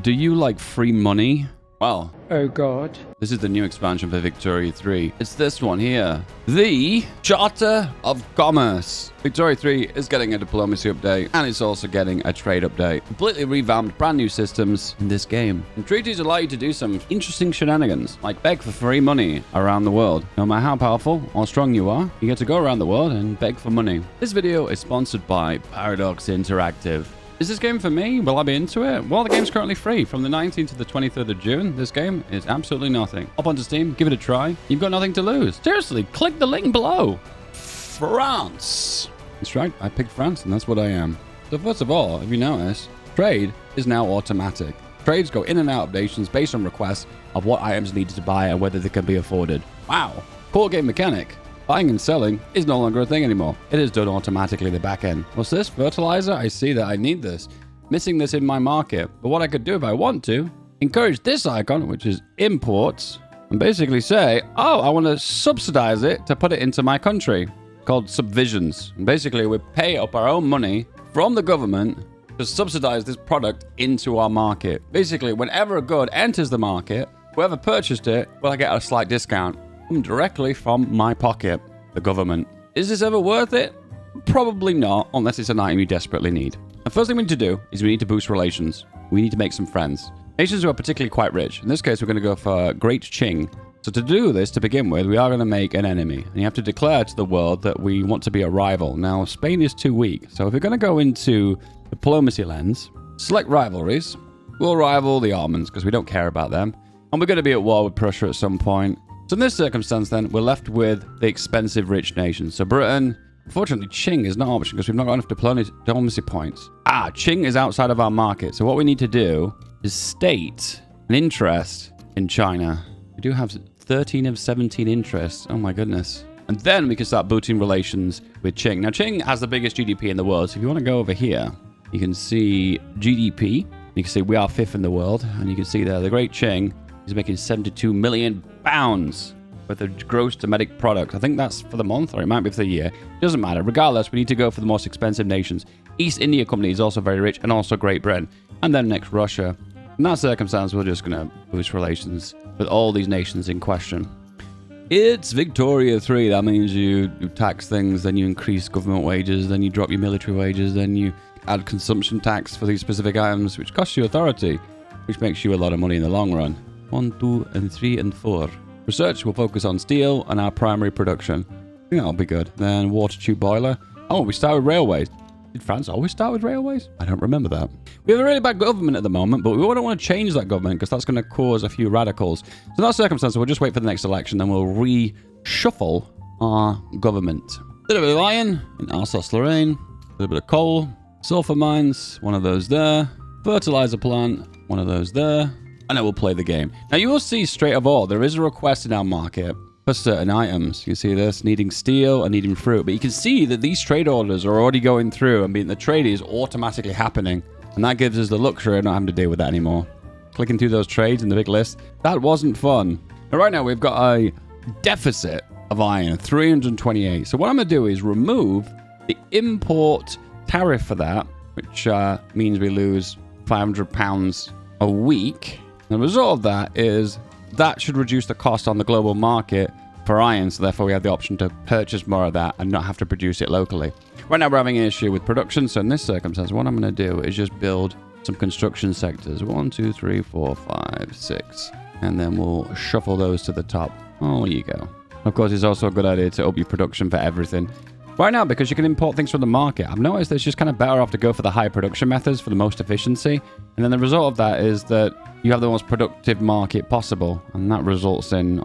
Do you like free money? Well, Oh God. this is the new expansion for Victoria 3. It's this one here. The Charter of Commerce. Victoria 3 is getting a diplomacy update, and it's also getting a trade update. Completely revamped, brand new systems in this game. And treaties allow you to do some interesting shenanigans, like beg for free money around the world. No matter how powerful or strong you are, you get to go around the world and beg for money. This video is sponsored by Paradox Interactive. Is this game for me? Will I be into it? Well, the game's currently free. From the 19th to the 23rd of June, this game is absolutely nothing. Hop onto Steam, give it a try. You've got nothing to lose. Seriously, click the link below. France. That's right, I picked France, and that's what I am. So first of all, if you notice, trade is now automatic. Trades go in and out of nations based on requests of what items needed to buy and whether they can be afforded. Wow. Core game mechanic. Buying and selling is no longer a thing anymore. It is done automatically in the back end. What's this? Fertilizer? I see that I need this. Missing this in my market. But what I could do if I want to, encourage this icon, which is imports, and basically say, oh, I want to subsidize it to put it into my country, called subvisions. And basically, we pay up our own money from the government to subsidize this product into our market. Basically, whenever a good enters the market, whoever purchased it will get a slight discount directly from my pocket, the government. Is this ever worth it? Probably not, unless it's an item you desperately need. The first thing we need to do is we need to boost relations. We need to make some friends. Nations who are particularly quite rich. In this case, we're going to go for Great Qing. So to do this, to begin with, we are going to make an enemy. And you have to declare to the world that we want to be a rival. Now, Spain is too weak. So if we're going to go into diplomacy lens, select rivalries. We'll rival the Ottomans because we don't care about them. And we're going to be at war with Prussia at some point. So in this circumstance, then, we're left with the expensive rich nations. So Britain, unfortunately, Qing is not an option because we've not got enough diplomacy points. Qing is outside of our market. So what we need to do is state an interest in China. We do have 13 of 17 interests. Oh my goodness. And then we can start booting relations with Qing. Now, Qing has the biggest GDP in the world. So if you want to go over here, you can see GDP. You can see we are fifth in the world. And you can see there, the Great Qing is making 72 million pounds with a gross domestic product. I think that's for the month, or it might be for the year. Doesn't matter. Regardless, we need to go for the most expensive nations. East India Company is also very rich, and also Great Britain. And then next, Russia. In that circumstance, we're just going to boost relations with all these nations in question. It's Victoria 3. That means you tax things, then you increase government wages, then you drop your military wages, then you add consumption tax for these specific items, which costs you authority, which makes you a lot of money in the long run. 1, 2, and 3, and 4. Research will focus on steel and our primary production. I think that'll be good. Then water tube boiler. Oh, we start with railways. Did France always start with railways? I don't remember that. We have a really bad government at the moment, but we don't want to change that government because that's going to cause a few radicals. So in that circumstance, we'll just wait for the next election, then we'll reshuffle our government. A little bit of iron in Alsace-Lorraine. A little bit of coal. Sulfur mines, one of those there. Fertilizer plant, one of those there. And it will play the game. Now you will see straight of all, there is a request in our market for certain items. You see this, needing steel and needing fruit. But you can see that these trade orders are already going through. I mean, the trade is automatically happening. And that gives us the luxury of not having to deal with that anymore. Clicking through those trades in the big list, that wasn't fun. Now, right now, we've got a deficit of iron, 328. So what I'm going to do is remove the import tariff for that, which means we lose £500 a week. The result of that is that should reduce the cost on the global market for iron, so therefore we have the option to purchase more of that and not have to produce it locally. Right now we're having an issue with production, so in this circumstance, what I'm going to do is just build some construction sectors. 1, 2, 3, 4, 5, 6. And then we'll shuffle those to the top. Oh, there you go. Of course, it's also a good idea to up your production for everything. Right now, because you can import things from the market, I've noticed that it's just kind of better off to go for the high production methods for the most efficiency. And then the result of that is that you have the most productive market possible. And that results in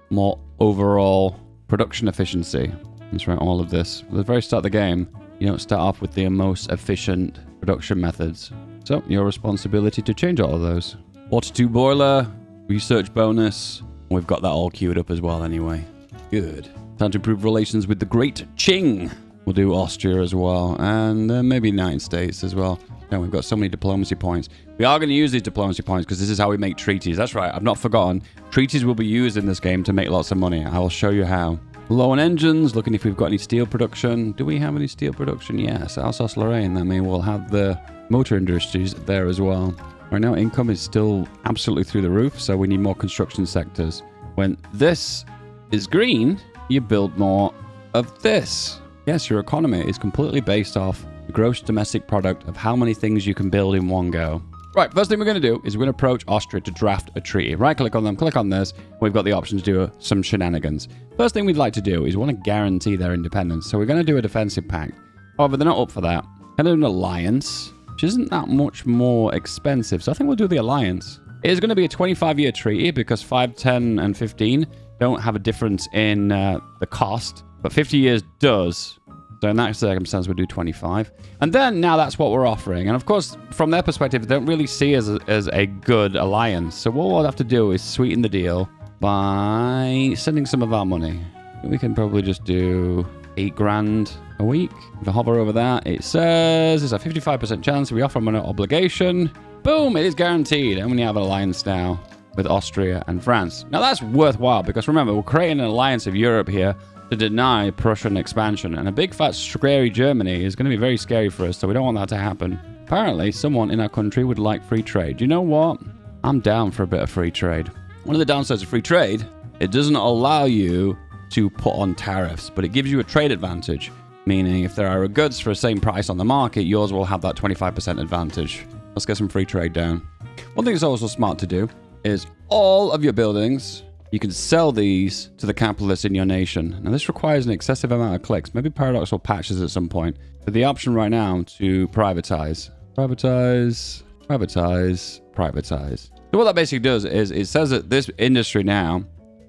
more overall production efficiency. That's right, all of this. At the very start of the game, you don't start off with the most efficient production methods. So, your responsibility to change all of those. Water tube boiler, research bonus. We've got that all queued up as well anyway. Good. Time to improve relations with the Great Qing. We'll do Austria as well, and maybe United States as well. And we've got so many diplomacy points. We are going to use these diplomacy points because this is how we make treaties. That's right, I've not forgotten. Treaties will be used in this game to make lots of money. I will show you how. Low on engines, looking if we've got any steel production. Do we have any steel production? Yes, Alsace-Lorraine. That means we'll have the motor industries there as well. Right now, income is still absolutely through the roof, so we need more construction sectors. When this is green, you build more of this. Yes, your economy is completely based off the gross domestic product of how many things you can build in one go. Right, first thing we're going to do is we're going to approach Austria to draft a treaty. Right-click on them, click on this. We've got the option to do some shenanigans. First thing we'd like to do is we want to guarantee their independence. So we're going to do a defensive pact. However, they're not up for that. Kind of an alliance, which isn't that much more expensive. So I think we'll do the alliance. It is going to be a 25-year treaty because 5, 10, and 15 don't have a difference in the cost. But 50 years does. So in that circumstance, we'll do 25. And then now that's what we're offering. And of course, from their perspective, they don't really see us as a good alliance. So what we'll have to do is sweeten the deal by sending some of our money. We can probably just do 8 grand a week. If I hover over that, it says it's a 55% chance we offer them an obligation. Boom, it is guaranteed. And we have an alliance now with Austria and France. Now that's worthwhile because remember, we're creating an alliance of Europe here to deny Prussian expansion. And a big fat scary Germany is going to be very scary for us, so we don't want that to happen. Apparently, someone in our country would like free trade. You know what? I'm down for a bit of free trade. One of the downsides of free trade, it doesn't allow you to put on tariffs, but it gives you a trade advantage. Meaning if there are goods for the same price on the market, yours will have that 25% advantage. Let's get some free trade down. One thing that's also smart to do is all of your buildings, you can sell these to the capitalists in your nation. Now, this requires an excessive amount of clicks. Maybe Paradox will patch this at some point. But the option right now to privatize. Privatize, privatize, privatize. So what that basically does is it says that this industry now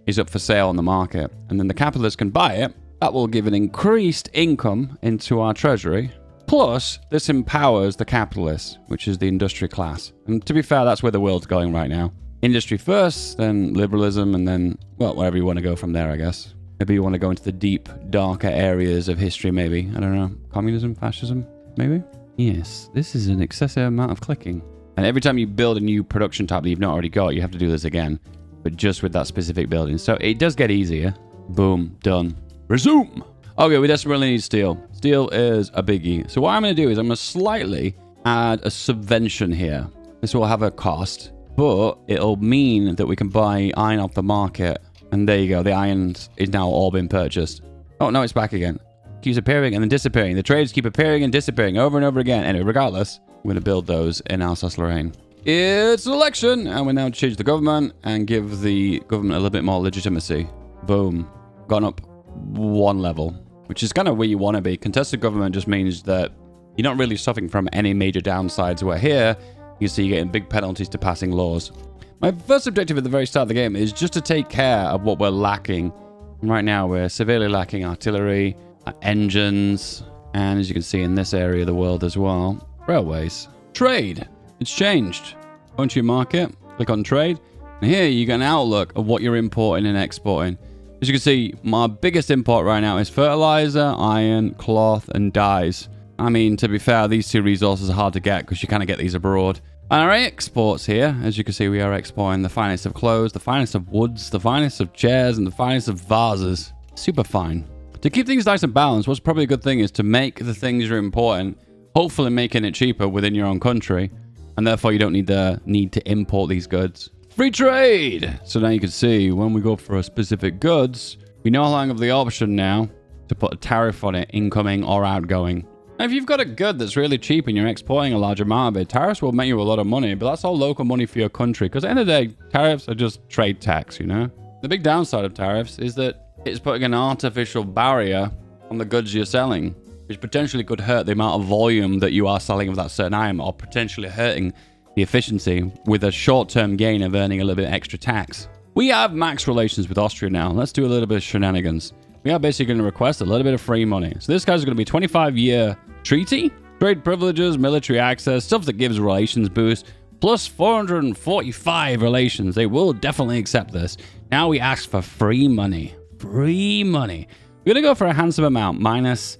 is up for sale on the market. And then the capitalists can buy it. That will give an increased income into our treasury. Plus, this empowers the capitalists, which is the industry class. And to be fair, that's where the world's going right now. Industry first, then liberalism, and then, well, wherever you want to go from there, I guess. Maybe you want to go into the deep, darker areas of history, maybe. I don't know. Communism, fascism, maybe? Yes, this is an excessive amount of clicking. And every time you build a new production type that you've not already got, you have to do this again. But just with that specific building. So it does get easier. Boom, done. Resume! Okay, we desperately need steel. Steel is a biggie. So what I'm going to do is I'm going to slightly add a subvention here. This will have a cost. But it'll mean that we can buy iron off the market. And there you go. The iron is now all been purchased. Oh, no, it's back again. Keeps appearing and then disappearing. The trades keep appearing and disappearing over and over again. Anyway, regardless, we're going to build those in Alsace-Lorraine. It's an election. And we now change the government and give the government a little bit more legitimacy. Boom. Gone up 1 level, which is kind of where you want to be. Contested government just means that you're not really suffering from any major downsides. Where here, you see you're getting big penalties to passing laws. My first objective at the very start of the game is just to take care of what we're lacking. Right now, we're severely lacking artillery, engines, and as you can see in this area of the world as well, railways. Trade. It's changed. Go into your market, click on trade, and here you get an outlook of what you're importing and exporting. As you can see, my biggest import right now is fertilizer, iron, cloth, and dyes. I mean, to be fair, these 2 resources are hard to get because you kind of get these abroad. And our exports here, as you can see, we are exporting the finest of clothes, the finest of woods, the finest of chairs, and the finest of vases. Super fine. To keep things nice and balanced, what's probably a good thing is to make the things you're importing, hopefully making it cheaper within your own country, and therefore you don't need to import these goods. Free trade! So now you can see, when we go for a specific goods, we no longer have the option now to put a tariff on it, incoming or outgoing. Now, if you've got a good that's really cheap and you're exporting a large amount of it, tariffs will make you a lot of money, but that's all local money for your country. Because at the end of the day, tariffs are just trade tax, you know? The big downside of tariffs is that it's putting an artificial barrier on the goods you're selling, which potentially could hurt the amount of volume that you are selling of that certain item, or potentially hurting the efficiency with a short-term gain of earning a little bit extra tax. We have max relations with Austria now. Let's do a little bit of shenanigans. We are basically going to request a little bit of free money. So this guy's going to be 25-year treaty, trade privileges, military access, stuff that gives relations boost, plus 445 relations. They will definitely accept this. Now we ask for free money. Free money. We're going to go for a handsome amount, minus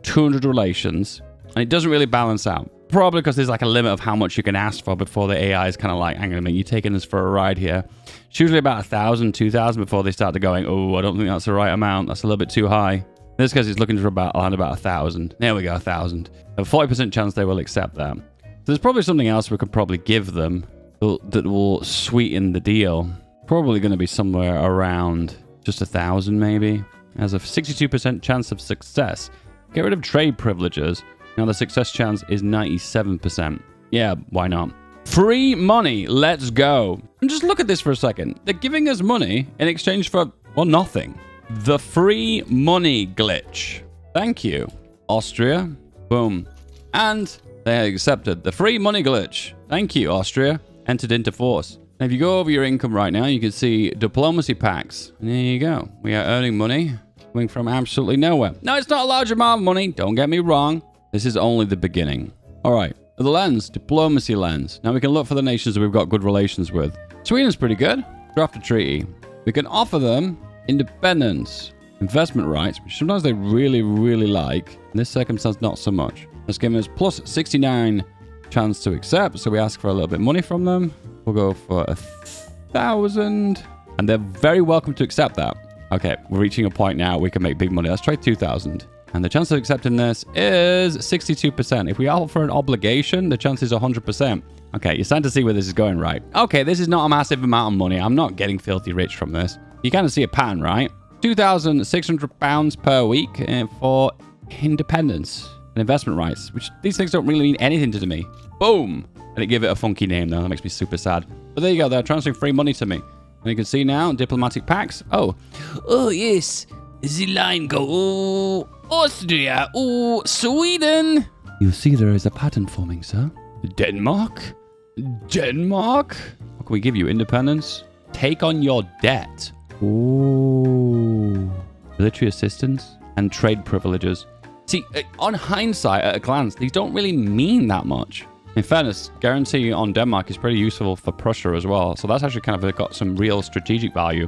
200 relations. And it doesn't really balance out. Probably because there's like a limit of how much you can ask for before the AI is kind of like, hang on a minute, you're taking us for a ride here. It's usually about 1,000, 2,000 before they start to going, oh, I don't think that's the right amount. That's a little bit too high. In this case, he's looking for around about 1,000. There we go, 1,000. A 40% chance they will accept that. So There's probably something else we could probably give them that will sweeten the deal. Probably going to be somewhere around just 1,000 maybe. Has a 62% chance of success. Get rid of trade privileges. Now the success chance is 97%. Yeah, why not? Free money. Let's go. And just look at this for a second. They're giving us money in exchange for, well, nothing. The free money glitch. Thank you. Austria. Boom. And they accepted the free money glitch. Thank you, Austria. Entered into force. Now, if you go over your income right now, you can see diplomacy packs. And there you go. We are earning money coming from absolutely nowhere. Now, it's not a large amount of money. Don't get me wrong. This is only the beginning. All right. The lens, diplomacy lens. Now we can look for the nations that we've got good relations with. Sweden's pretty good. Draft a treaty. We can offer them independence, investment rights, which sometimes they really, really like. In this circumstance, not so much. Let's give us plus 69 chance to accept. So we ask for a little bit of money from them. We'll go for 1,000. And they're very welcome to accept that. Okay, we're reaching a point now we can make big money. Let's try 2,000. And the chance of accepting this is 62%. If we offer an obligation, the chance is 100%. Okay, you're starting to see where this is going, right? Okay, this is not a massive amount of money. I'm not getting filthy rich from this. You kind of see a pattern, right? £2,600 per week for independence and investment rights, which these things don't really mean anything to me. Boom! And it gave it a funky name, though. That makes me super sad. But there you go. They're transferring free money to me. And you can see now, diplomatic packs. Oh, yes. The line go, oh, Austria, oh, Sweden. You see there is a pattern forming, sir. Denmark? Denmark? What can we give you? Independence? Take on your debt. Ooh. Military assistance and trade privileges. See, on hindsight, at a glance, these don't really mean that much. In fairness, guarantee on Denmark is pretty useful for Prussia as well. So that's actually kind of got some real strategic value.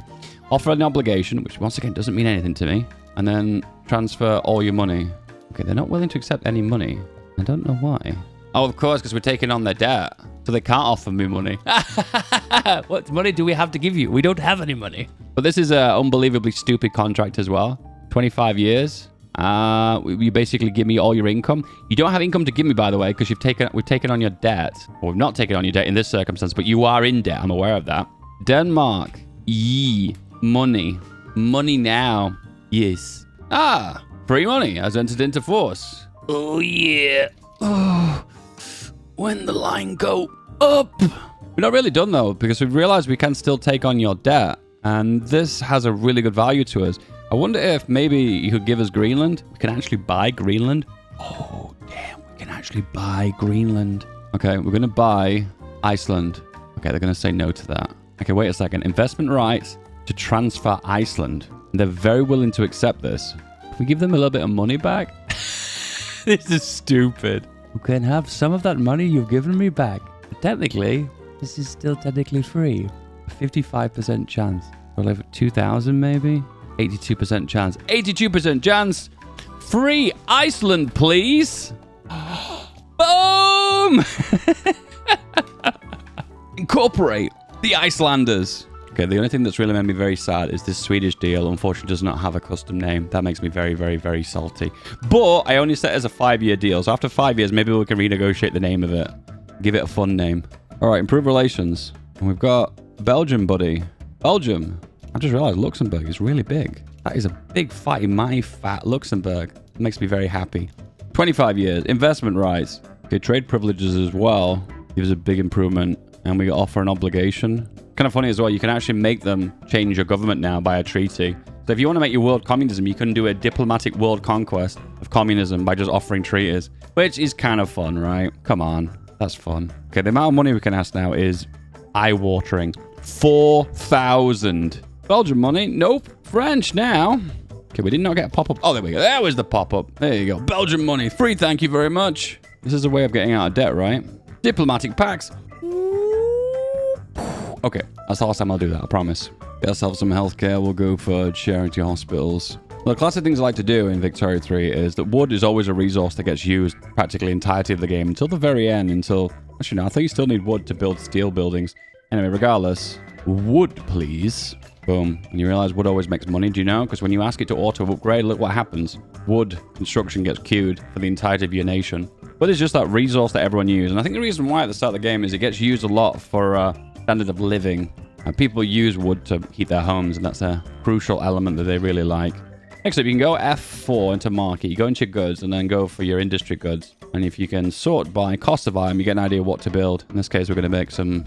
Offer an obligation, which once again doesn't mean anything to me. And then transfer all your money. Okay, they're not willing to accept any money. I don't know why. Oh, of course, because we're taking on their debt. So they can't offer me money. What money do we have to give you? We don't have any money. But this is an unbelievably stupid contract as well. 25 years. You basically give me all your income. You don't have income to give me, by the way, because we've taken on your debt. Or we've not taken on your debt in this circumstance, but you are in debt. I'm aware of that. Denmark. Yee. Money. Money now. Yes. Ah, free money has entered into force. Oh, yeah. Oh, when the line go up. We're not really done, though, because we've realized we can still take on your debt. And this has a really good value to us. I wonder if maybe you could give us Greenland. We can actually buy Greenland. Oh, damn. We can actually buy Greenland. Okay, we're going to buy Iceland. Okay, they're going to say no to that. Okay, wait a second. Investment rights to transfer Iceland. They're very willing to accept this. If we give them a little bit of money back. This is stupid. You can have some of that money you've given me back. But technically, this is still technically free. A 55% chance. Or like 2,000 maybe? 82% chance. 82% chance. Free Iceland, please. Boom! Incorporate the Icelanders. Okay, the only thing that's really made me very sad is this Swedish deal, unfortunately, does not have a custom name. That makes me very, very, very salty. But I only set it as a 5-year deal. So after 5 years, maybe we can renegotiate the name of it. Give it a fun name. All right, improve relations. And we've got Belgium, buddy. Belgium. I just realized Luxembourg is really big. That is a big fight in my fat Luxembourg. It makes me very happy. 25 years. Investment rights. Okay, trade privileges as well. Gives a big improvement. And we offer an obligation. Kind of funny as well, you can actually make them change your government now by a treaty. So if you want to make your world communism, you can do a diplomatic world conquest of communism by just offering treaties, which is kind of fun, right? Come on, that's fun. Okay, the amount of money we can ask now is eye-watering. 4,000. Belgian money? Nope. French now. Okay, we did not get a pop-up. Oh, there we go. There was the pop-up. There you go. Belgian money. Free, thank you very much. This is a way of getting out of debt, right? Diplomatic packs. Okay, that's the last time I'll do that, I promise. Get ourselves some healthcare. We'll go for charity hospitals. The classic things I like to do in Victoria 3 is that wood is always a resource that gets used practically the entirety of the game until the very end, Actually, no, I think you still need wood to build steel buildings. Anyway, regardless, wood, please. Boom. And you realize wood always makes money, do you know? Because when you ask it to auto-upgrade, look what happens. Wood construction gets queued for the entirety of your nation. But it's just that resource that everyone uses. And I think the reason why at the start of the game is it gets used a lot for standard of living. And people use wood to heat their homes, and that's a crucial element that they really like. Next up, you can go F4 into market. You go into your goods and then go for your industry goods. And if you can sort by cost of item, you get an idea what to build. In this case, we're going to make some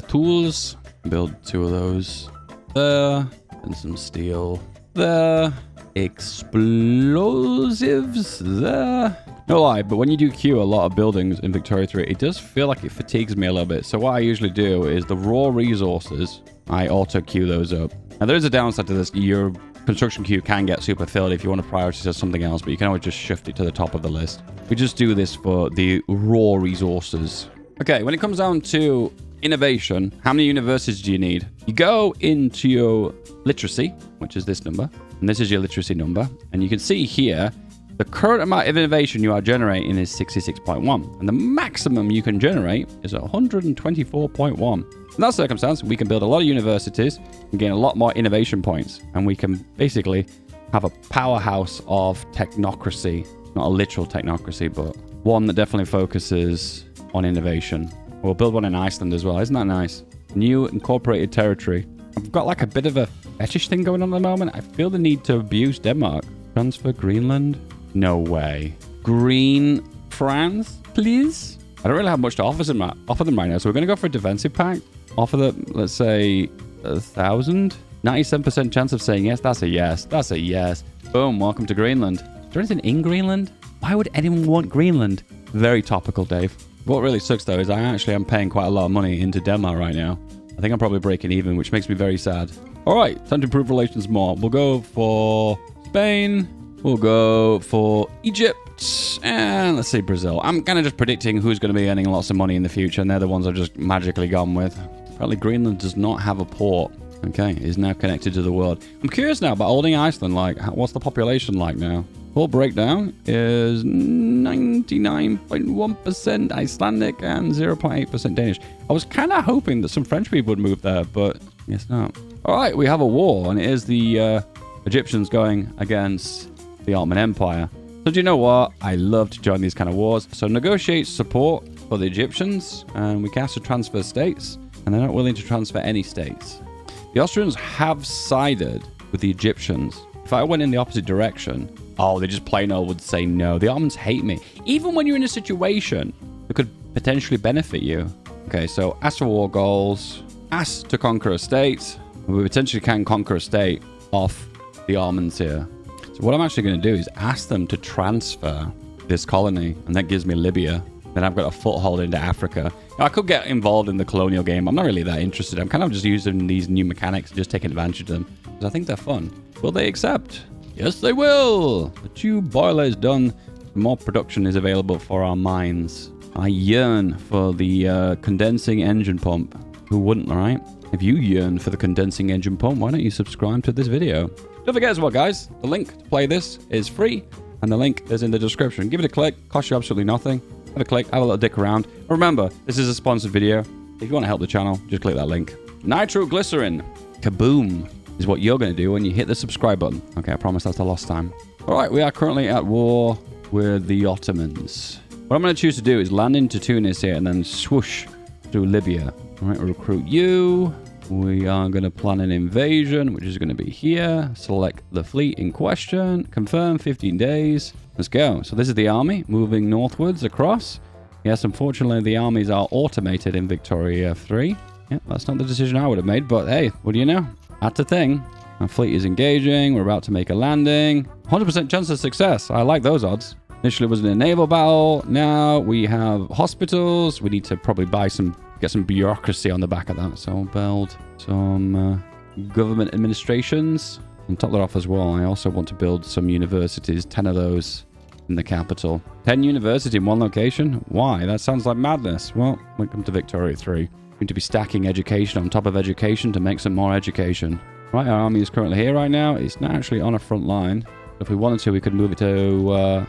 tools. Build 2 of those. There. And some steel. There. Explosives. There. No lie, but when you do queue a lot of buildings in Victoria 3, it does feel like it fatigues me a little bit. So what I usually do is the raw resources, I auto queue those up. Now there is a downside to this. Your construction queue can get super filled if you want to prioritize something else, but you can always just shift it to the top of the list. We just do this for the raw resources. Okay, when it comes down to innovation, how many universities do you need? You go into your literacy, which is this number, and this is your literacy number, and you can see here the current amount of innovation you are generating is 66.1, and the maximum you can generate is 124.1. In that circumstance, we can build a lot of universities and gain a lot more innovation points, and we can basically have a powerhouse of technocracy. Not a literal technocracy, but one that definitely focuses on innovation. We'll build one in Iceland as well. Isn't that nice? New incorporated territory. I've got like a bit of a fetish thing going on at the moment. I feel the need to abuse Denmark. Transfer Greenland? No way. Green France, please? I don't really have much to offer them right now, so we're going to go for a defensive pact. Offer them, let's say, 1,000? 97% chance of saying yes. That's a yes. That's a yes. Boom. Welcome to Greenland. Is there anything in Greenland? Why would anyone want Greenland? Very topical, Dave. What really sucks, though, is I actually am paying quite a lot of money into Denmark right now. I think I'm probably breaking even, which makes me very sad. All right. Time to improve relations more. We'll go for Spain. We'll go for Egypt. And let's see, Brazil. I'm kind of just predicting who's going to be earning lots of money in the future, and they're the ones I've just magically gone with. Apparently, Greenland does not have a port. Okay, is now connected to the world. I'm curious now about holding Iceland. Like, what's the population like now? Full breakdown is 99.1% Icelandic and 0.8% Danish. I was kind of hoping that some French people would move there, but guess not. All right, we have a war, and it is the Egyptians going against the Ottoman Empire. So do you know what? I love to join these kind of wars. So negotiate support for the Egyptians, and we can ask to transfer states, and they're not willing to transfer any states. The Austrians have sided with the Egyptians. If I went in the opposite direction, they just plain old would say no. The Ottomans hate me. Even when you're in a situation that could potentially benefit you. Okay, so ask for war goals, ask to conquer a state. We potentially can conquer a state off the Ottomans here. So what I'm actually going to do is ask them to transfer this colony, and that gives me Libya. Then I've got a foothold into Africa. Now, I could get involved in the colonial game. I'm not really that interested. I'm kind of just using these new mechanics and just taking advantage of them, because I think they're fun. Will they accept? Yes, they will. The tube boiler is done. More production is available for our mines. I yearn for the condensing engine pump. Who wouldn't, right? If you yearn for the condensing engine pump, why don't you subscribe to this video? Don't forget as well, guys, the link to play this is free, and the link is in the description. Give it a click. Costs you absolutely nothing. Have a click. Have a little dick around. Remember, this is a sponsored video. If you want to help the channel, just click that link. Nitroglycerin. Kaboom is what you're going to do when you hit the subscribe button. Okay, I promise that's the last time. All right, we are currently at war with the Ottomans. What I'm going to choose to do is land into Tunis here and then swoosh through Libya. All right, recruit you. We are going to plan an invasion, which is going to be here. Select the fleet in question. Confirm 15 days. Let's go. So this is the army moving northwards across. Yes, unfortunately, the armies are automated in Victoria 3. Yeah, that's not the decision I would have made, but hey, what do you know? That's the thing. Our fleet is engaging. We're about to make a landing. 100% chance of success. I like those odds. Initially, it was in a naval battle. Now we have hospitals. We need to probably get some bureaucracy on the back of that. So build some government administrations. On top of that off as well, I also want to build some universities. 10 of those in the capital. 10 universities in one location? Why? That sounds like madness. Well, welcome to Victoria 3. We need to be stacking education on top of education to make some more education. Right, our army is currently here right now. It's not actually on a front line. If we wanted to, we could move it to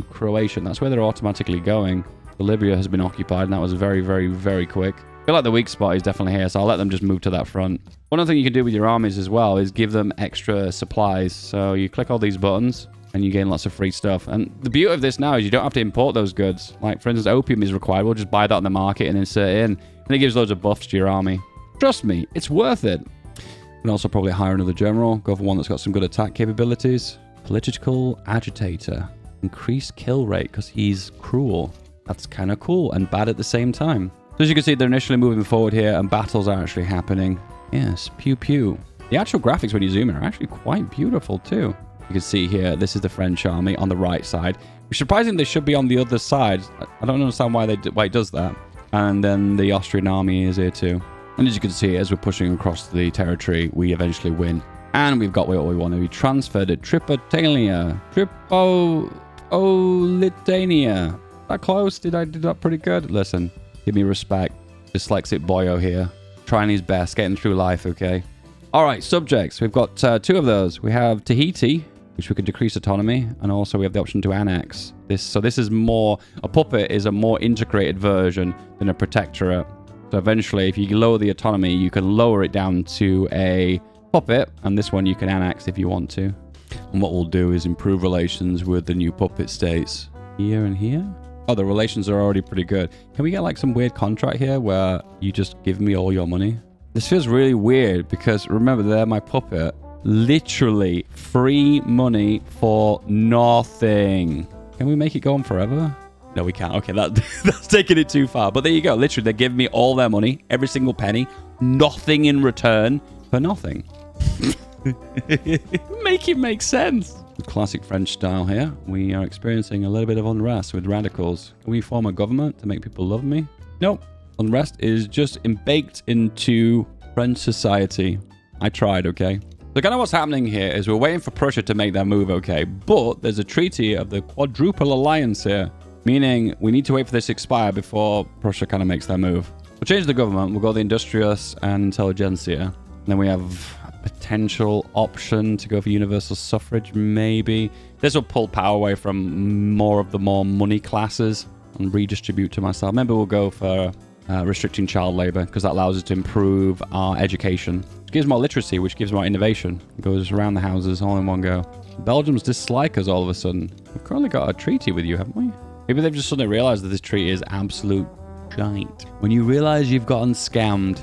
Croatia. That's where they're automatically going. Libya has been occupied, and that was very, very, very quick. I feel like the weak spot is definitely here, so I'll let them just move to that front. One other thing you can do with your armies as well is give them extra supplies. So you click all these buttons and you gain lots of free stuff. And the beauty of this now is you don't have to import those goods. Like, for instance, opium is required. We'll just buy that on the market and insert it in. And it gives loads of buffs to your army. Trust me, it's worth it. You can also probably hire another general. Go for one that's got some good attack capabilities. Political agitator. Increased kill rate because he's cruel. That's kind of cool and bad at the same time. So as you can see, they're initially moving forward here and battles are actually happening. Yes, pew pew. The actual graphics when you zoom in are actually quite beautiful too. You can see here, this is the French army on the right side. Surprisingly, they should be on the other side. I don't understand why it does that. And then the Austrian army is here too. And as you can see, as we're pushing across the territory, we eventually win. And we've got what we want to be transferred to Tripolitania. Tripolitania. That close? Did I do that pretty good? Listen, give me respect. Dyslexic boyo here. Trying his best, getting through life, okay? All right, subjects. We've got two of those. We have Tahiti, which we could decrease autonomy, and also we have the option to annex this. So this is more, a puppet is a more integrated version than a protectorate. So eventually, if you lower the autonomy, you can lower it down to a puppet, and this one you can annex if you want to. And what we'll do is improve relations with the new puppet states here and here. Oh, the relations are already pretty good. Can we get like some weird contract here where you just give me all your money? This feels really weird because remember, they're my puppet. Literally free money for nothing. Can we make it go on forever? No, we can't. Okay, that's taking it too far. But there you go. Literally, they're giving me all their money, every single penny, nothing in return for nothing. Make it make sense. Classic French style here. We are experiencing a little bit of unrest with radicals. Can we form a government to make people love me? Nope. Unrest is just baked into French society. I tried, okay? So kind of what's happening here is we're waiting for Prussia to make their move, okay? But there's a treaty of the Quadruple Alliance here, meaning we need to wait for this to expire before Prussia kind of makes their move. We'll change the government. We'll go the Industrious and Intelligentsia. And then we have a potential option to go for universal suffrage, maybe. This will pull power away from more of the more money classes and redistribute to myself. Maybe we'll go for restricting child labor because that allows us to improve our education. It gives more literacy, which gives more innovation. It goes around the houses all in one go. Belgium's dislike us all of a sudden. We've currently got a treaty with you, haven't we? Maybe they've just suddenly realized that this treaty is absolute shite. When you realize you've gotten scammed.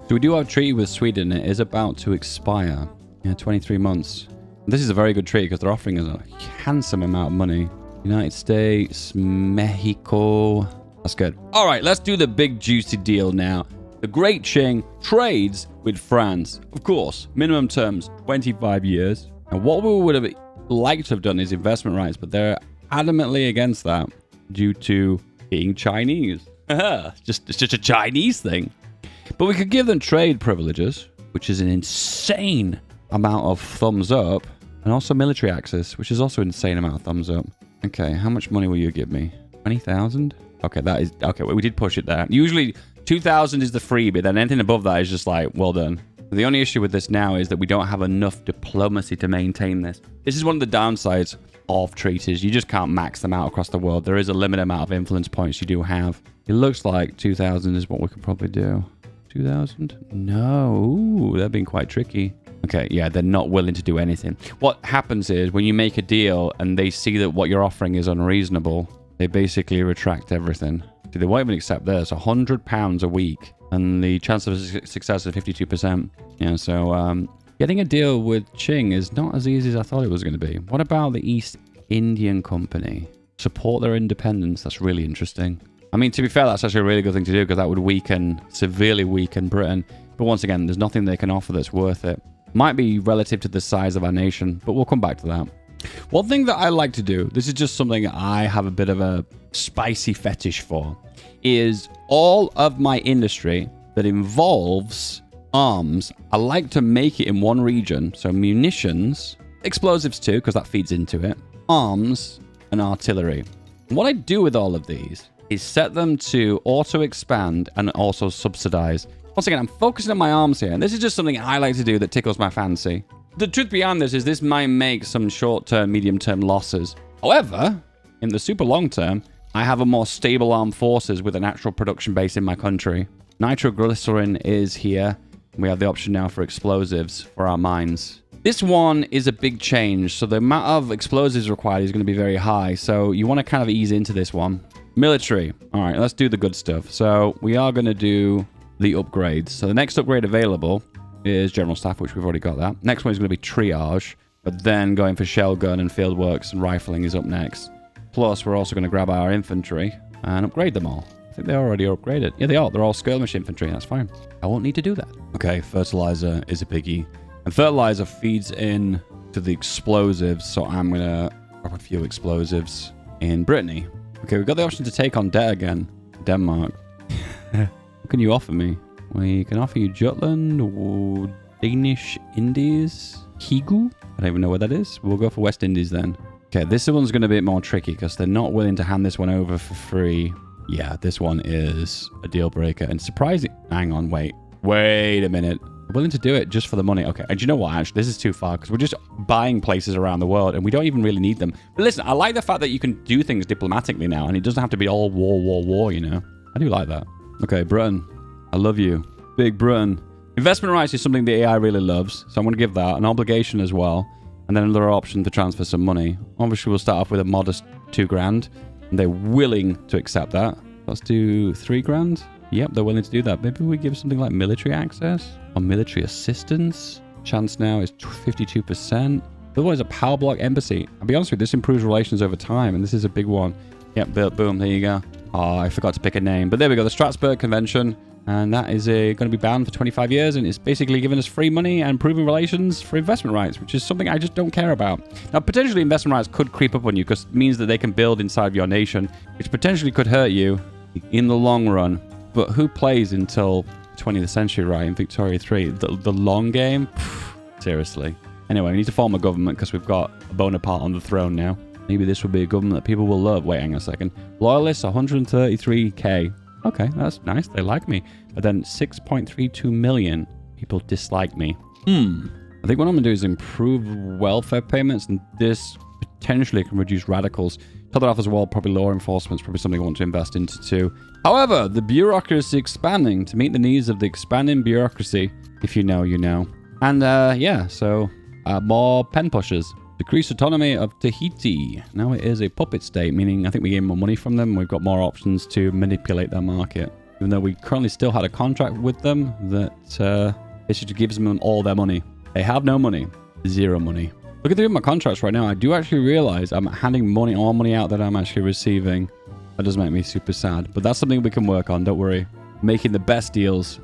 So we do have a treaty with Sweden. It is about to expire. Yeah, 23 months. This is a very good treaty because they're offering us a handsome amount of money. United States, Mexico. That's good. All right, let's do the big juicy deal now. The Great Qing trades with France. Of course, minimum terms, 25 years. And what we would have liked to have done is investment rights, but they're adamantly against that due to being Chinese. It's just a Chinese thing. But we could give them trade privileges, which is an insane amount of thumbs up, and also military access, which is also an insane amount of thumbs up. Okay, how much money will you give me? 20,000? Okay, that is... Okay, we did push it there. Usually, 2,000 is the freebie, then anything above that is just like, well done. The only issue with this now is that we don't have enough diplomacy to maintain this. This is one of the downsides of treaties. You just can't max them out across the world. There is a limited amount of influence points you do have. It looks like 2,000 is what we could probably do. 2,000? No. Ooh, they're being quite tricky. Okay, yeah, they're not willing to do anything. What happens is when you make a deal and they see that what you're offering is unreasonable, they basically retract everything. They won't even accept this. £100 a week. And the chance of success is 52%. Yeah, so getting a deal with Qing is not as easy as I thought it was going to be. What about the East Indian Company? Support their independence. That's really interesting. I mean, to be fair, that's actually a really good thing to do because that would severely weaken Britain. But once again, there's nothing they can offer that's worth it. Might be relative to the size of our nation, but we'll come back to that. One thing that I like to do, this is just something I have a bit of a spicy fetish for, is all of my industry that involves arms, I like to make it in one region. So munitions, explosives too, because that feeds into it, arms, and artillery. What I do with all of these is set them to auto-expand and also subsidize. Once again, I'm focusing on my arms here, and this is just something I like to do that tickles my fancy. The truth behind this is this might make some short-term, medium-term losses. However, in the super long term, I have a more stable armed forces with an actual production base in my country. And Nitroglycerin is here. We have the option now for explosives for our mines. This one is a big change. So the amount of explosives required is going to be very high. So you want to kind of ease into this one. Military. All right, let's do the good stuff. So we are going to do the upgrades. So the next upgrade available is General Staff, which we've already got that. Next one is going to be Triage. But then going for Shell Gun and Field Works and Rifling is up next. Plus, we're also going to grab our infantry and upgrade them all. I think they're already upgraded. Yeah, they are. They're all skirmish infantry. That's fine. I won't need to do that. Okay, fertilizer is a biggie. And fertilizer feeds in to the explosives. So I'm going to grab a few explosives in Brittany. Okay, we've got the option to take on debt again. Denmark. What can you offer me? We can offer you Jutland or Danish Indies. Higu? I don't even know what that is. We'll go for West Indies then. Okay, this one's going to be a bit more tricky because they're not willing to hand this one over for free. Yeah, this one is a deal breaker. And surprising... Hang on, wait a minute. We're willing to do it just for the money. Okay, and you know what? Actually, this is too far because we're just buying places around the world and we don't even really need them. But listen, I like the fact that you can do things diplomatically now and it doesn't have to be all war, you know? I do like that. Okay, Britain. I love you. Big Britain. Investment rights is something the AI really loves, so I'm going to give that. An obligation as well, and then another option to transfer some money. Obviously, we'll start off with a modest 2 grand, and they're willing to accept that. Let's do 3 grand. Yep, they're willing to do that. Maybe we give something like military access or military assistance. Chance now is 52%. The other one is a power block embassy. I'll be honest with you, this improves relations over time, and this is a big one. Yep, boom, there you go. Oh, I forgot to pick a name, but there we go. The Strasbourg Convention. And that is going to be bound for 25 years. And it's basically giving us free money and improving relations for investment rights, which is something I just don't care about. Now, potentially investment rights could creep up on you because it means that they can build inside of your nation, which potentially could hurt you in the long run. But who plays until 20th century, right? In Victoria 3? The long game? Seriously. Anyway, we need to form a government because we've got a Bonaparte on the throne now. Maybe this will be a government that people will love. Wait, hang on a second. Loyalists, 133k. Okay, that's nice. They like me. But then 6.32 million people dislike me. I think what I'm going to do is improve welfare payments, and this potentially can reduce radicals. Top it off as well, probably law enforcement is probably something I want to invest into too. However, the bureaucracy is expanding to meet the needs of the expanding bureaucracy. If you know, you know. And yeah, so more pen pushers. Decreased autonomy of Tahiti. Now it is a puppet state, meaning I think we gain more money from them. We've got more options to manipulate their market. Even though we currently still had a contract with them that basically gives them all their money. They have no money. 0 money. Looking through my contracts right now, I do actually realize I'm handing more money out than I'm actually receiving. That does make me super sad. But that's something we can work on, don't worry. Making the best deals.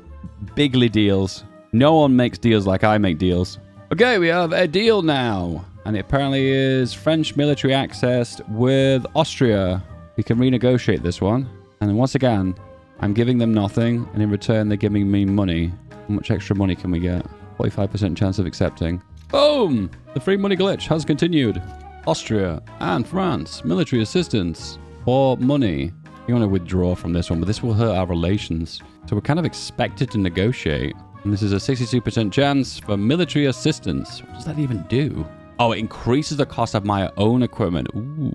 Bigly deals. No one makes deals like I make deals. Okay, we have a deal now. And it apparently is French military access with Austria. We can renegotiate this one. And then once again, I'm giving them nothing. And in return, they're giving me money. How much extra money can we get? 45% chance of accepting. Boom! The free money glitch has continued. Austria and France. Military assistance for money. You want to withdraw from this one, but this will hurt our relations. So we're kind of expected to negotiate. And this is a 62% chance for military assistance. What does that even do? Oh, it increases the cost of my own equipment. Ooh,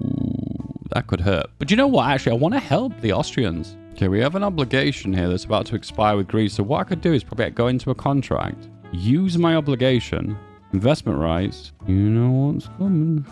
that could hurt. But you know what? Actually, I want to help the Austrians. Okay, we have an obligation here that's about to expire with Greece. So what I could do is probably go into a contract, use my obligation, investment rights. You know what's coming.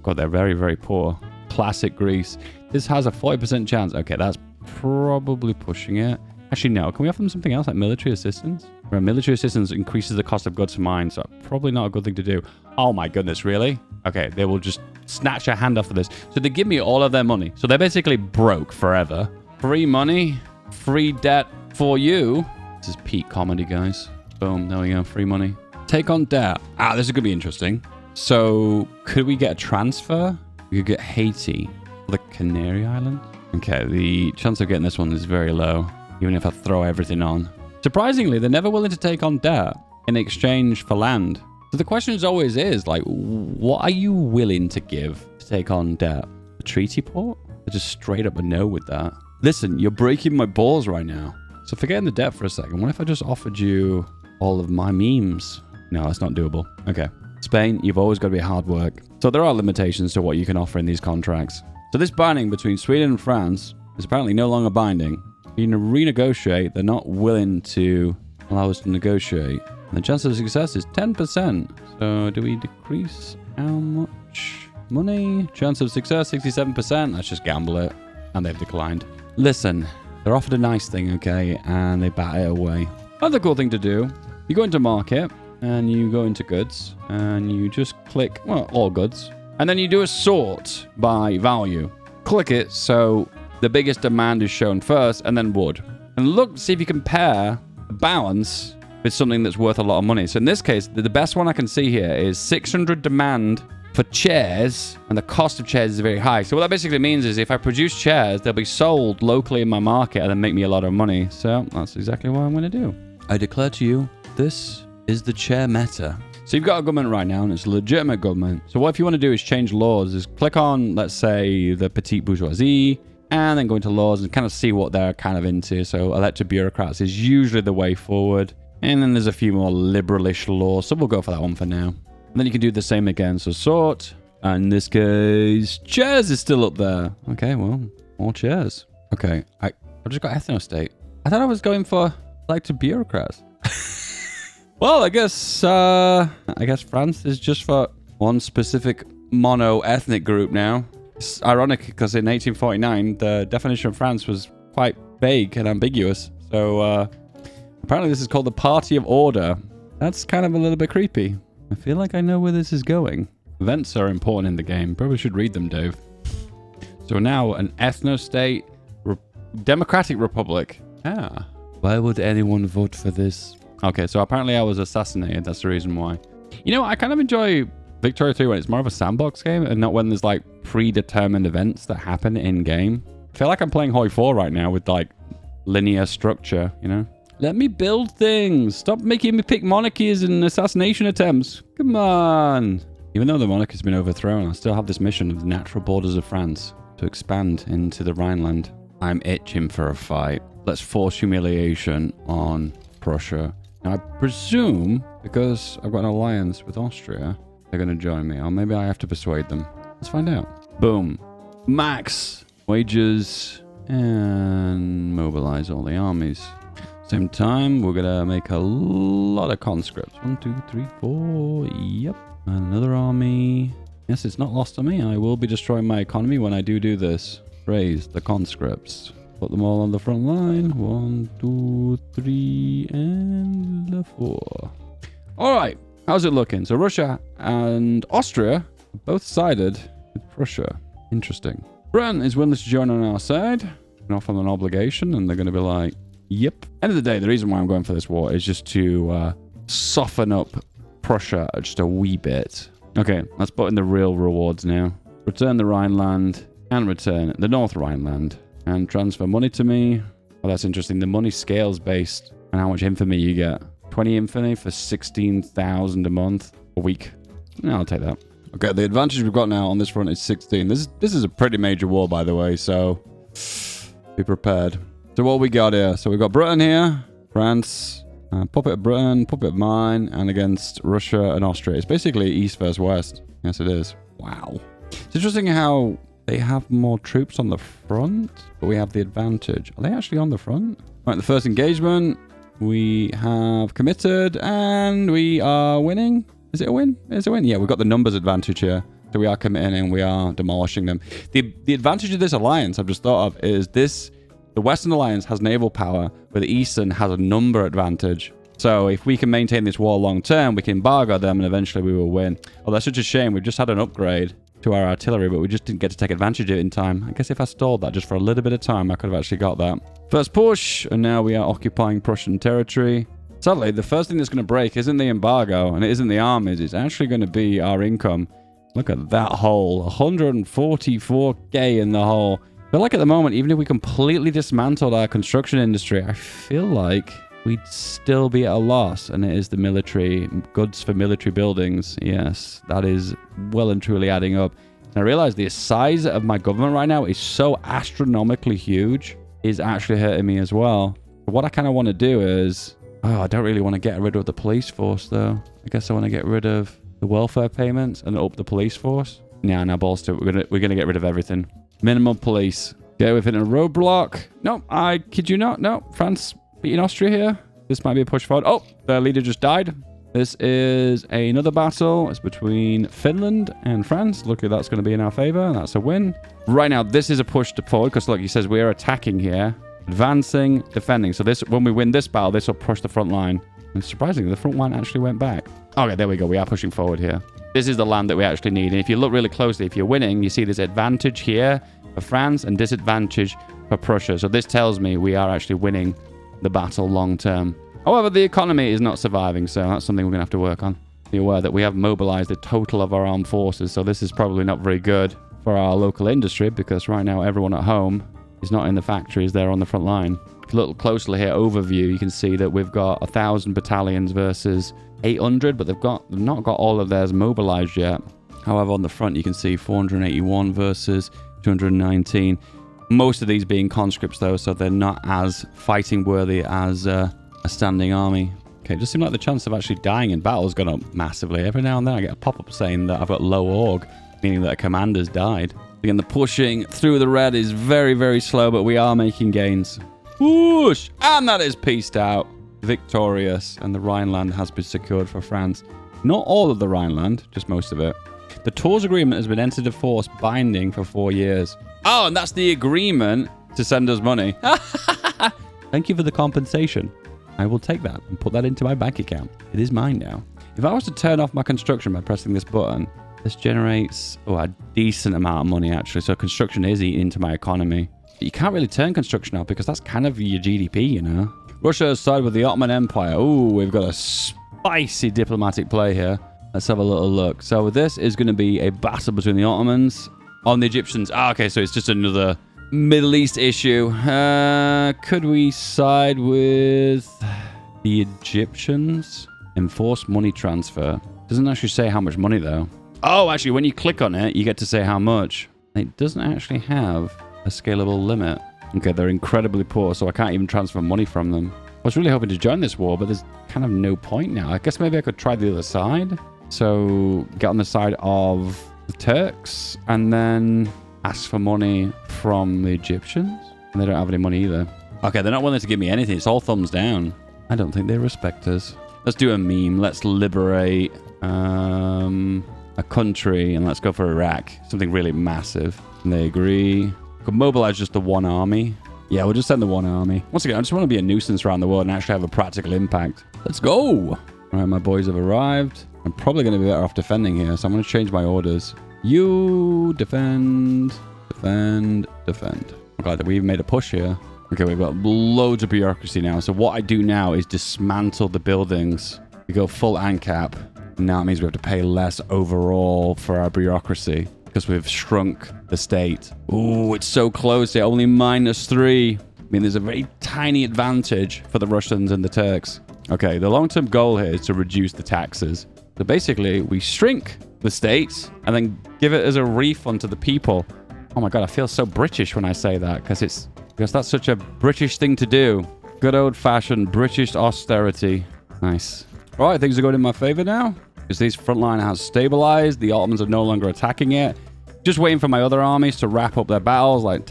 God, they're very, very poor. Classic Greece. This has a 40% chance. Okay, that's probably pushing it. Actually, no. Can we offer them something else like military assistance? Where military assistance increases the cost of goods to mine, so probably not a good thing to do. Oh my goodness, really? Okay, they will just snatch a hand off of this. So they give me all of their money. So they're basically broke forever. Free money, free debt for you. This is peak comedy, guys. Boom, there we go, free money. Take on debt. Ah, this is going to be interesting. So could we get a transfer? We could get Haiti, the Canary Islands. Okay, the chance of getting this one is very low, even if I throw everything on. Surprisingly, they're never willing to take on debt in exchange for land. So the question always is, like, what are you willing to give to take on debt? A treaty port? They're just straight up a no with that. Listen, you're breaking my balls right now. So forgetting the debt for a second, what if I just offered you all of my memes? No, that's not doable. Okay. Spain, you've always got to be hard work. So there are limitations to what you can offer in these contracts. So this binding between Sweden and France is apparently no longer binding. You can renegotiate. They're not willing to allow us to negotiate. And the chance of success is 10%. So do we decrease how much money? Chance of success, 67%. Let's just gamble it. And they've declined. Listen, they're offered a nice thing, okay? And they bat it away. Another cool thing to do, you go into market and you go into goods and you just click, well, all goods. And then you do a sort by value. Click it so the biggest demand is shown first and then wood. And look, see if you compare the balance with something that's worth a lot of money. So in this case, the best one I can see here is 600 demand for chairs, and the cost of chairs is very high. So what that basically means is if I produce chairs, they'll be sold locally in my market and then make me a lot of money. So that's exactly what I'm going to do. I declare to you, this is the chair meta. So you've got a government right now, and it's a legitimate government. So what if you want to do is change laws, is click on, let's say, the petite bourgeoisie, and then go into laws and kind of see what they're kind of into. So elected bureaucrats is usually the way forward. And then there's a few more liberalish laws, so we'll go for that one for now. And then you can do the same again. So sort, and in this case, chairs is still up there. Okay, well, more chairs. Okay, I just got ethno-state. I thought I was going for elected bureaucrats. Well, I guess France is just for one specific mono-ethnic group now. It's ironic because in 1849, the definition of France was quite vague and ambiguous. So apparently this is called the Party of Order. That's kind of a little bit creepy. I feel like I know where this is going. Events are important in the game. Probably should read them, Dave. So now an ethno-state democratic republic. Ah. Why would anyone vote for this? Okay, so apparently I was assassinated. That's the reason why. You know, I kind of enjoy Victoria 3 when it's more of a sandbox game and not when there's like predetermined events that happen in game. I feel like I'm playing Hoi 4 right now with like linear structure, you know? Let me build things. Stop making me pick monarchies and assassination attempts. Come on. Even though the monarchy's been overthrown, I still have this mission of the natural borders of France to expand into the Rhineland. I'm itching for a fight. Let's force humiliation on Prussia. Now, I presume, because I've got an alliance with Austria, they're going to join me. Or maybe I have to persuade them. Let's find out. Boom. Max wages and mobilize all the armies. Same time, we're going to make a lot of conscripts. 1, 2, 3, 4. Yep. Another army. Yes, it's not lost on me. I will be destroying my economy when I do this. Raise the conscripts. Put them all on the front line. 1, 2, 3, and 4. All right. How's it looking? So Russia and Austria are both sided with Prussia. Interesting. Britain is willing to join on our side. Not from an obligation, and they're going to be like, yep. End of the day, the reason why I'm going for this war is just to soften up Prussia just a wee bit. Okay, let's put in the real rewards now. Return the Rhineland and return the North Rhineland. And transfer money to me. Oh, that's interesting. The money scales based on how much infamy you get. 20 infamy for 16,000 a month. A week. Yeah, I'll take that. Okay, the advantage we've got now on this front is 16. This is a pretty major war, by the way, so be prepared. So what we got here? So we've got Britain here, France, puppet of Britain, puppet of mine, and against Russia and Austria. It's basically East versus West. Yes, it is. Wow. It's interesting how they have more troops on the front, but we have the advantage. Are they actually on the front? Right, the first engagement, we have committed, and we are winning. Is it a win? It's a win. Yeah, we've got the numbers advantage here. So we are committing and we are demolishing them. The advantage of this alliance, I've just thought of, is this. The Western Alliance has naval power, but the Eastern has a number advantage. So if we can maintain this war long term, we can embargo them and eventually we will win. Oh, that's such a shame. We've just had an upgrade to our artillery, but we just didn't get to take advantage of it in time. I guess if I stalled that just for a little bit of time, I could have actually got that. First push, and now we are occupying Prussian territory. Sadly, the first thing that's going to break isn't the embargo, and it isn't the armies. It's actually going to be our income. Look at that hole. 144k in the hole. I feel like at the moment, even if we completely dismantled our construction industry, I feel like we'd still be at a loss. And it is the military, goods for military buildings. Yes, that is well and truly adding up. And I realize the size of my government right now is so astronomically huge, is actually hurting me as well. But what I kind of want to do is, I don't really want to get rid of the police force though. I guess I want to get rid of the welfare payments and up the police force. Yeah, now balls to it. We're gonna get rid of everything. Minimum police. Okay, we've hit a roadblock. No, I kid you not. No, France beating Austria here. This might be a push forward. Oh, their leader just died. This is another battle. It's between Finland and France. Luckily, that's going to be in our favor. That's a win. Right now, this is a push to forward because, look, he says we're attacking here. Advancing, defending. So this, when we win this battle, this will push the front line. And surprisingly, the front line actually went back. Okay, there we go. We are pushing forward here. This is the land that we actually need. And if you look really closely, if you're winning, you see this advantage here for France and disadvantage for Prussia. So this tells me we are actually winning the battle long term. However, the economy is not surviving, so that's something we're going to have to work on. Be aware that we have mobilized the total of our armed forces, so this is probably not very good for our local industry because right now everyone at home is not in the factories, they're on the front line. If you look closely here, overview, you can see that we've got 1,000 battalions versus 800, but they've not got all of theirs mobilized yet. However, on the front, you can see 481 versus 219. Most of these being conscripts, though, so they're not as fighting worthy as a standing army. Okay, it just seems like the chance of actually dying in battle has gone up massively. Every now and then I get a pop-up saying that I've got low org, meaning that a commander's died. Again, the pushing through the red is very, very slow, but we are making gains. Whoosh! And that is pieced out. Victorious. And the Rhineland has been secured for France. Not all of the Rhineland, just most of it. The Tours agreement has been entered into force, binding for 4 years. Oh, and that's the agreement to send us money. Thank you for the compensation. I will take that and put that into my bank account. It is mine now. If I was to turn off my construction by pressing this button, this generates a decent amount of money, actually. So construction is eating into my economy. But you can't really turn construction off because that's kind of your GDP, you know. Russia has sided with the Ottoman Empire. Ooh, we've got a spicy diplomatic play here. Let's have a little look. So this is going to be a battle between the Ottomans on the Egyptians. Ah, okay, so it's just another Middle East issue. Could we side with the Egyptians? Enforce money transfer. Doesn't actually say how much money, though. Oh, actually, when you click on it, you get to say how much. It doesn't actually have a scalable limit. Okay, they're incredibly poor, so I can't even transfer money from them. I was really hoping to join this war, but there's kind of no point now. I guess maybe I could try the other side. So get on the side of the Turks and then ask for money from the Egyptians. And they don't have any money either. Okay, they're not willing to give me anything. It's all thumbs down. I don't think they respect us. Let's do a meme. Let's liberate a country and let's go for Iraq. Something really massive. And they agree. We could mobilize just the one army. Yeah, we'll just send the one army. Once again, I just want to be a nuisance around the world and actually have a practical impact. Let's go! All right, my boys have arrived. I'm probably going to be better off defending here, so I'm going to change my orders. You defend, defend, defend. I'm glad that we've made a push here. Okay, we've got loads of bureaucracy now. So what I do now is dismantle the buildings. We go full ANCAP. Now it means we have to pay less overall for our bureaucracy because we've shrunk the state. Ooh, it's so close. They're only -3. I mean, there's a very tiny advantage for the Russians and the Turks. Okay, the long-term goal here is to reduce the taxes. So basically, we shrink the state and then give it as a refund to the people. Oh my God, I feel so British when I say that because that's such a British thing to do. Good old-fashioned British austerity. Nice. All right, things are going in my favor now because this front line has stabilized. The Ottomans are no longer attacking it. Just waiting for my other armies to wrap up their battles, like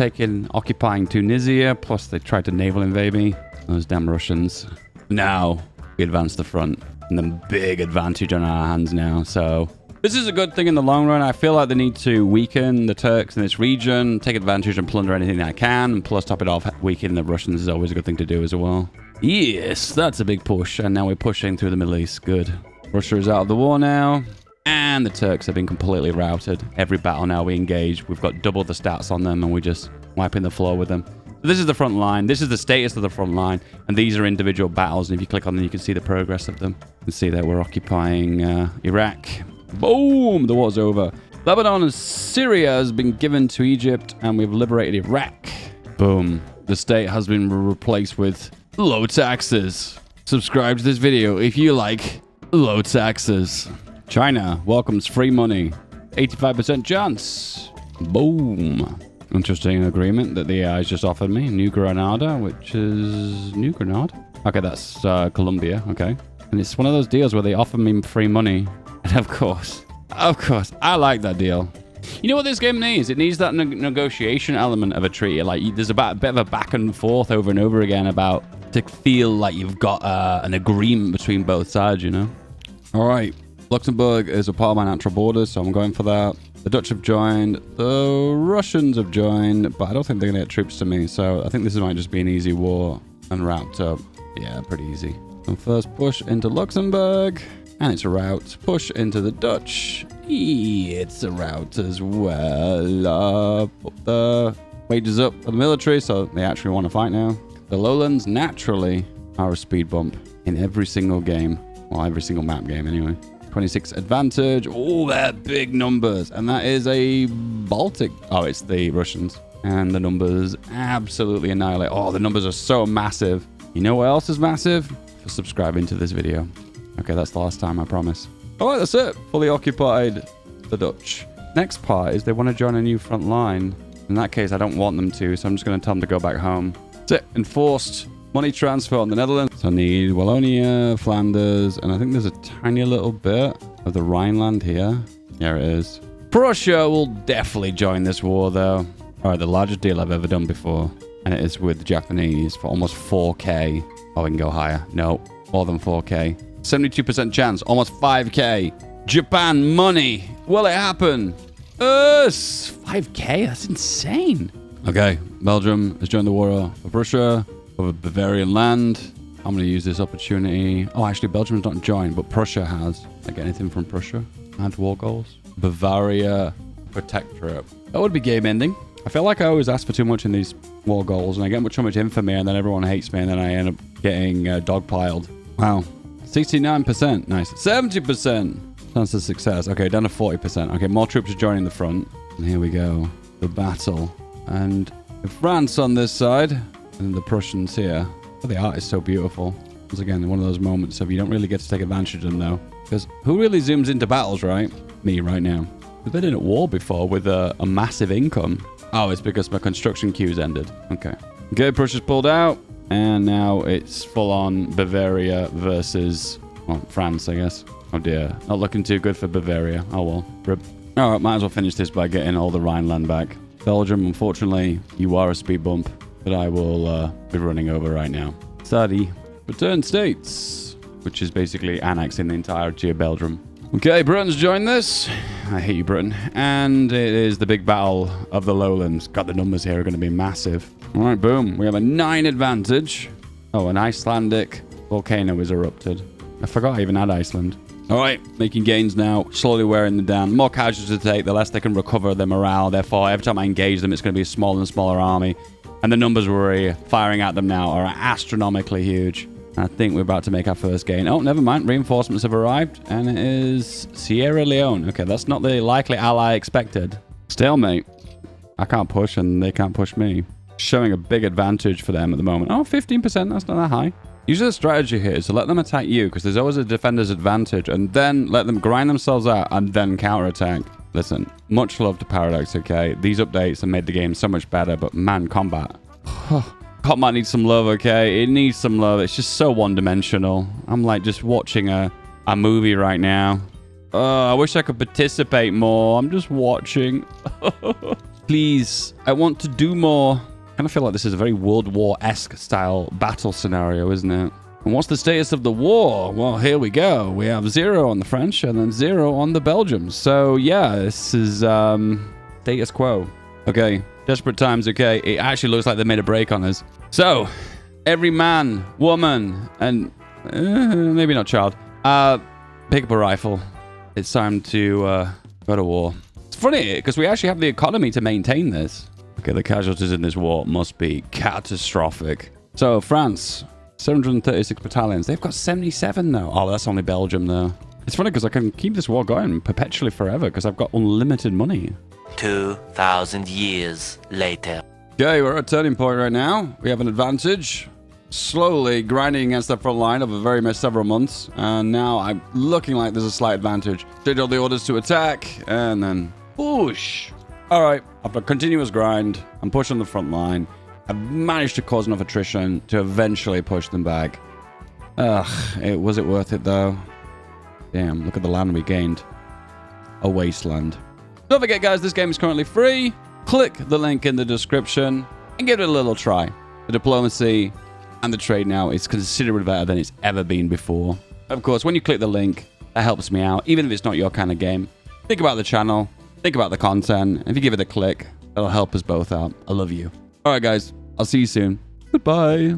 occupying Tunisia. Plus, they tried to naval invade me. Those damn Russians. Now, we advance the front. And then big advantage on our hands now. So, this is a good thing in the long run. I feel like they need to weaken the Turks in this region, take advantage and plunder anything I can. And plus, top it off, weaken the Russians is always a good thing to do as well. Yes, that's a big push. And now we're pushing through the Middle East. Good. Russia is out of the war now. And the Turks have been completely routed. Every battle now we engage, we've got double the stats on them and we're just wiping the floor with them. So this is the front line. This is the status of the front line. And these are individual battles. And if you click on them, you can see the progress of them. You can see that we're occupying Iraq. Boom! The war's over. Lebanon and Syria has been given to Egypt. And we've liberated Iraq. Boom. The state has been replaced with low taxes. Subscribe to this video if you like low taxes. China welcomes free money. 85% chance. Boom. Interesting agreement that the AI's just offered me. New Granada, which is... New Granada? Okay, that's Colombia. Okay. And it's one of those deals where they offer me free money. And of course, I like that deal. You know what this game needs? It needs that negotiation element of a treaty. Like, there's a bit of a back and forth over and over again about to feel like you've got an agreement between both sides, you know? All right. Luxembourg is a part of my natural borders, so I'm going for that. The Dutch have joined. The Russians have joined, but I don't think they're going to get troops to me, so I think this might just be an easy war and wrapped up. Yeah, pretty easy. And first push into Luxembourg, and it's a rout. Push into the Dutch. It's a rout as well. Put the wages up for the military, so they actually want to fight now. The lowlands naturally are a speed bump in every single game. Well, every single map game anyway. 26 advantage. Oh, they're big numbers. And that is a Baltic. Oh, it's the Russians. And the numbers absolutely annihilate. Oh, the numbers are so massive. You know what else is massive? For subscribing to this video. Okay, that's the last time, I promise. All right, that's it. Fully occupied the Dutch. Next part is they want to join a new front line. In that case, I don't want them to, so I'm just going to tell them to go back home. That's it. Enforced money transfer on the Netherlands. So I need Wallonia, Flanders, and I think there's a tiny little bit of the Rhineland here. There it is. Prussia will definitely join this war, though. All right, the largest deal I've ever done before. And it is with the Japanese for almost 4K. Oh, we can go higher. No, more than 4K. 72% chance, almost 5K. Japan money. Will it happen? 5K? That's insane. Okay, Belgium has joined the war for Prussia, over Bavarian land. I'm going to use this opportunity. Oh, actually, Belgium's not joined, but Prussia has. I get anything from Prussia? Add war goals. Bavaria Protectorate. That would be game ending. I feel like I always ask for too much in these war goals, and I get too much infamy, and then everyone hates me, and then I end up getting dogpiled. Wow. 69%. Nice. 70%. Chance of success. Okay, down to 40%. Okay, more troops are joining the front. And here we go. The battle. And France on this side, and the Prussians here. Oh, the art is so beautiful. Once again, one of those moments of you don't really get to take advantage of them, though. Because who really zooms into battles, right? Me, right now. We've been in a war before with a massive income. Oh, it's because my construction queue's ended. Okay. Okay, Prussia's pulled out. And now it's full-on Bavaria versus, well, France, I guess. Oh, dear. Not looking too good for Bavaria. Oh, well. Rip. All right, might as well finish this by getting all the Rhineland back. Belgium, unfortunately, you are a speed bump that I will be running over right now. Sorry. Return states, which is basically annexing the entirety of Belgium. Okay, Britain's joined this. I hate you, Britain. And it is the big battle of the lowlands. God, the numbers here are going to be massive. All right, boom. We have a 9 advantage. Oh, an Icelandic volcano is erupted. I forgot I even had Iceland. All right, making gains now. Slowly wearing them down. The more casualties to take, the less they can recover their morale. Therefore, every time I engage them, it's going to be a smaller and smaller army. And the numbers we're firing at them now are astronomically huge. I think we're about to make our first gain. Oh, never mind. Reinforcements have arrived. And it is Sierra Leone. Okay, that's not the likely ally I expected. Stalemate. I can't push and they can't push me. Showing a big advantage for them at the moment. Oh, 15%. That's not that high. Usually the strategy here is to let them attack you because there's always a defender's advantage and then let them grind themselves out and then counterattack. Listen, much love to Paradox, okay? These updates have made the game so much better, but man, combat. Combat needs some love, okay? It needs some love. It's just so one-dimensional. I'm like just watching a movie right now. I wish I could participate more. I'm just watching. Please, I want to do more. I kind of feel like this is a very World War-esque style battle scenario, isn't it? And what's the status of the war? Well, here we go. We have 0 on the French and then 0 on the Belgians. So, yeah, this is status quo. Okay, desperate times, okay. It actually looks like they made a break on us. So, every man, woman, and maybe not child, pick up a rifle. It's time to go to war. It's funny, because we actually have the economy to maintain this. Okay, the casualties in this war must be catastrophic. So, France, 736 battalions. They've got 77, though. Oh, that's only Belgium, though. It's funny, because I can keep this war going perpetually forever, because I've got unlimited money. 2,000 years later. Okay, we're at a turning point right now. We have an advantage. Slowly grinding against the front line over very several months. And now I'm looking like there's a slight advantage. Did all the orders to attack, and then push. All right, after a continuous grind, I'm pushing the front line. I've managed to cause enough attrition to eventually push them back. Was it worth it, though? Damn, look at the land we gained. A wasteland. Don't forget, guys, this game is currently free. Click the link in the description and give it a little try. The diplomacy and the trade now is considerably better than it's ever been before. Of course, when you click the link, that helps me out, even if it's not your kind of game. Think about the channel, think about the content. If you give it a click, that'll help us both out. I love you. All right, guys, I'll see you soon. Goodbye.